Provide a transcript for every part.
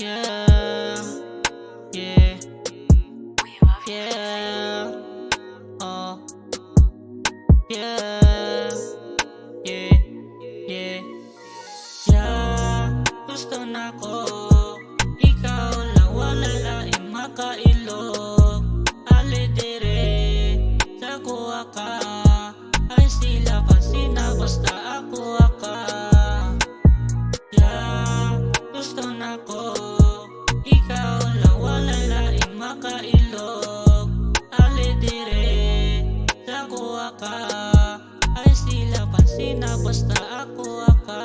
Yeah, yeah, yeah, oh, yeah, yeah, yeah, yeah. Gusto na ko, ikaw lang wala laing makailog. Ali dire, sa kuha ka, ay sila pa sina basta ako ka. Yeah, gusto na ko, ikaw lang wala laing makailog. Ali dire, sa kuha ka, ay sila pa sina basta ako ka.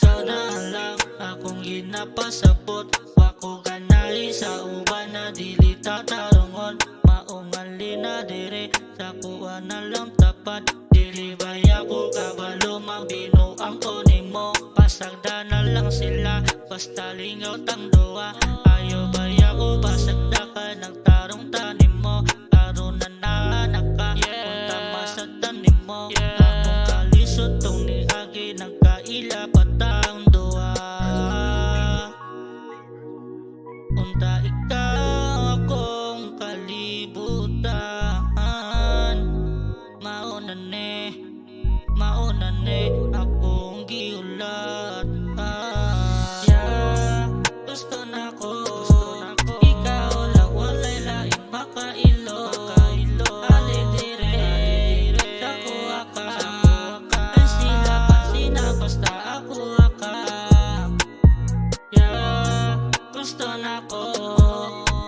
Ikaw na lang akong ginapasabot, wako ganahi sa uban na dili tatarungon. Maungali na dire, sa kuha na lang tapat. Dili baya ko kabalo, magbinuang ko nimo. Pasagda na lang sila, basta lingaw tang duwa. Ayaw baya ko pasagda ka, nagtarong tanim mo. Taro na naanak ka, punta masagdan nimo. Akong kalisod tong niagi, nagkaila patang duwa. Unta ikaw akong kalibutan. Maunane akong giulat. Yeah, gusto na ko, ikaw lang walay laing makailog. Ali dire, sa kuha ka, ay sila pa sina basta ako ka. Yeah, gusto na ko,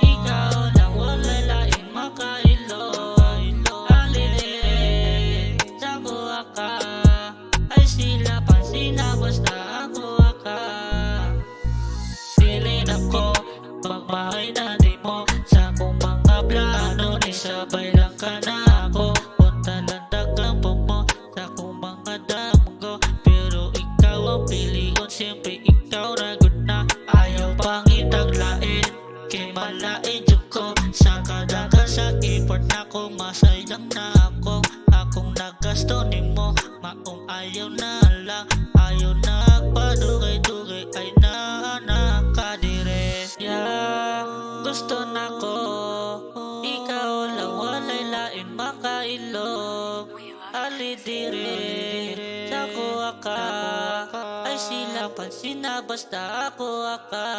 ikaw lang walay laing makailog. Ali dire, sa kuha ka, ay sila pa sina basta ako ka. Silid ako, magmahay na di mo. Sa kong mga plano, nisabay lang ka na ako. Punta lang dagang mo, sa kong mga damgo. Pero ikaw ang piliyon, siyempre ikaw ragod na. Ayaw pang itaglain, kay malain dyan ko. Sa kadagan sa effort na kong masayang na ako. Akong nagasto ni mo, maong ayaw na lang. Ayaw na agpadugay-dugay, ay nakadire. Yeah, gusto na ko, ikaw lang walay lain makailog. Ali dire, sa kuha ka, ay sila pa sina basta ako ka.